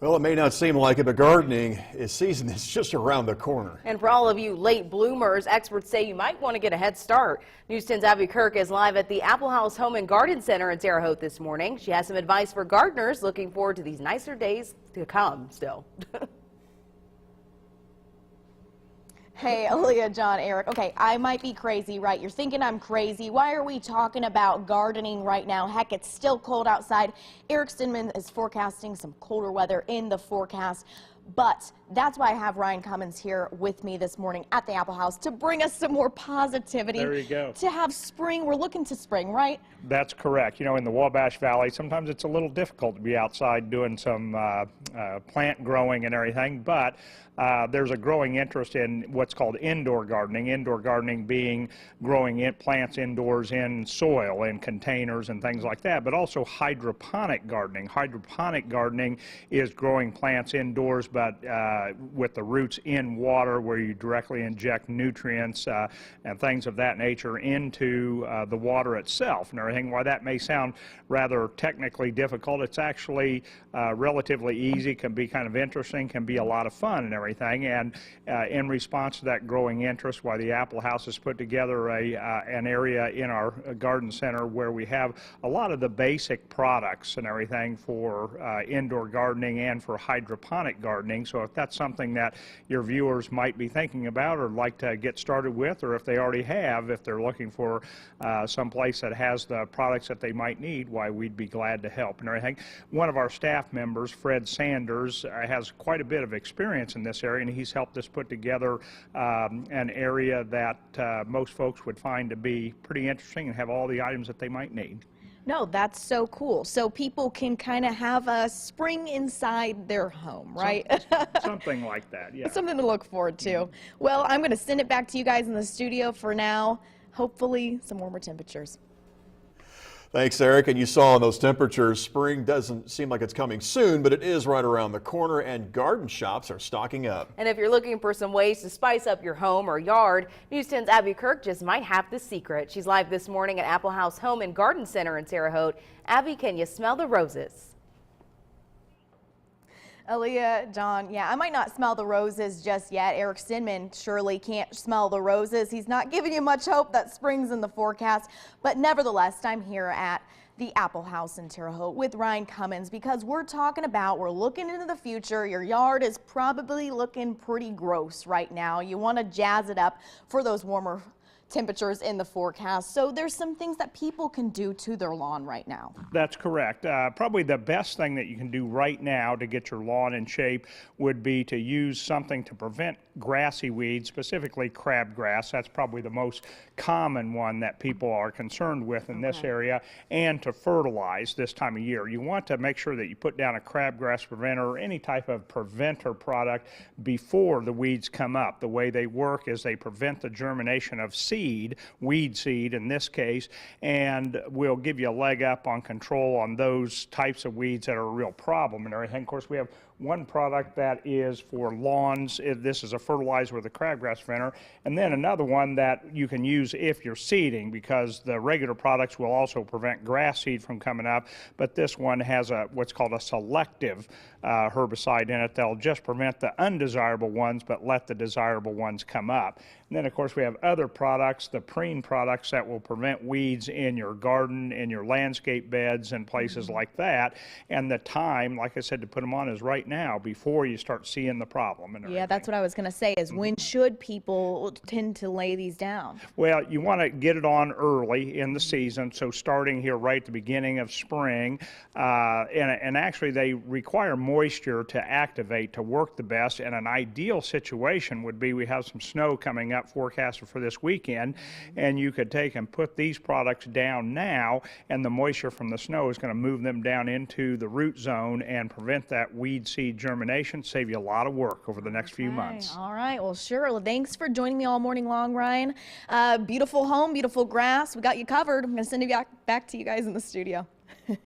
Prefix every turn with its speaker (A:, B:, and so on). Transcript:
A: Well, it may not seem like it, but gardening season is just around the corner.
B: And for all of you late bloomers, experts say you might want to get a head start. News 10's Abby Kirk is live at the Apple House Home and Garden Center in Terre Haute this morning. She has some advice for gardeners looking forward to these nicer days to come still.
C: Hey, Aaliyah, John, Eric. Okay, I might be crazy, right? You're thinking I'm crazy. Why are we talking about gardening right now? Heck, it's still cold outside. Eric Stinman is forecasting some colder weather in the forecast. But that's why I have Ryan Cummins here with me this morning at the Apple House to bring us some more positivity.
D: There you go.
C: To have spring. We're looking to spring, right?
D: That's correct. You know, in the Wabash Valley, sometimes it's a little difficult to be outside doing some plant growing and everything, but there's a growing interest in what's called indoor gardening. Indoor gardening being growing plants indoors in soil, in containers and things like that, but also hydroponic gardening. Hydroponic gardening is growing plants indoors, but with the roots in water, where you directly inject nutrients and things of that nature into the water itself and everything. While that may sound rather technically difficult, it's actually relatively easy, can be kind of interesting, can be a lot of fun and everything. And in response to that growing interest, why the Apple House has put together an area in our garden center where we have a lot of the basic products and everything for indoor gardening and for hydroponic gardening. So if that's something that your viewers might be thinking about or like to get started with, or if they already have, if they're looking for some place that has the products that they might need, why we'd be glad to help and everything. One of our staff members, Fred Sanders, has quite a bit of experience in this area, and he's helped us put together an area that most folks would find to be pretty interesting and have all the items that they might need.
C: No, that's so cool. So people can kind of have a spring inside their home, right?
D: Something like that, yeah.
C: Something to look forward to. Well, I'm going to send it back to you guys in the studio for now. Hopefully some warmer temperatures.
A: Thanks, Eric. And you saw in those temperatures, spring doesn't seem like it's coming soon, but it is right around the corner, and garden shops are stocking up.
B: And if you're looking for some ways to spice up your home or yard, News 10's Abby Kirk just might have the secret. She's live this morning at Apple House Home and Garden Center in Terre Haute. Abby, can you smell the roses?
C: Aaliyah, John, yeah, I might not smell the roses just yet. Eric Stinman surely can't smell the roses. He's not giving you much hope that spring's in the forecast. But nevertheless, I'm here at the Apple House in Terre Haute with Ryan Cummins because we're looking into the future. Your yard is probably looking pretty gross right now. You want to jazz it up for those warmer temperatures in the forecast. So there's some things that people can do to their lawn right now.
D: That's correct. Probably the best thing that you can do right now to get your lawn in shape would be to use something to prevent grassy weeds, specifically crabgrass. That's probably the most common one that people are concerned with in this area, and to fertilize this time of year. You want to make sure that you put down a crabgrass preventer or any type of preventer product before the weeds come up. The way they work is they prevent the germination of seed, weed seed in this case, and will give you a leg up on control on those types of weeds that are a real problem and everything. Of course, we have one product that is for lawns. This is a fertilizer with a crabgrass preventer, and then another one that you can use if you're seeding, because the regular products will also prevent grass seed from coming up, but this one has what's called a selective herbicide in it that'll just prevent the undesirable ones but let the desirable ones come up. And then of course we have other products, the preen products, that will prevent weeds in your garden, in your landscape beds and places like that. And the time, like I said, to put them on is right now, before you start seeing the problem. And
C: yeah, that's what I was going to say, is when should people tend to lay these down?
D: Well, you want to get it on early in the season, so starting here right at the beginning of spring, and actually they require moisture to activate to work the best. And an ideal situation would be, we have some snow coming up forecasted for this weekend, and you could take and put these products down now, and the moisture from the snow is going to move them down into the root zone and prevent that weed seed germination, save you a lot of work over the next few months.
C: All right, well, sure. Well, thanks for joining me all morning long, Ryan. Beautiful home, beautiful grass. We got you covered. I'm going to send it back to you guys in the studio.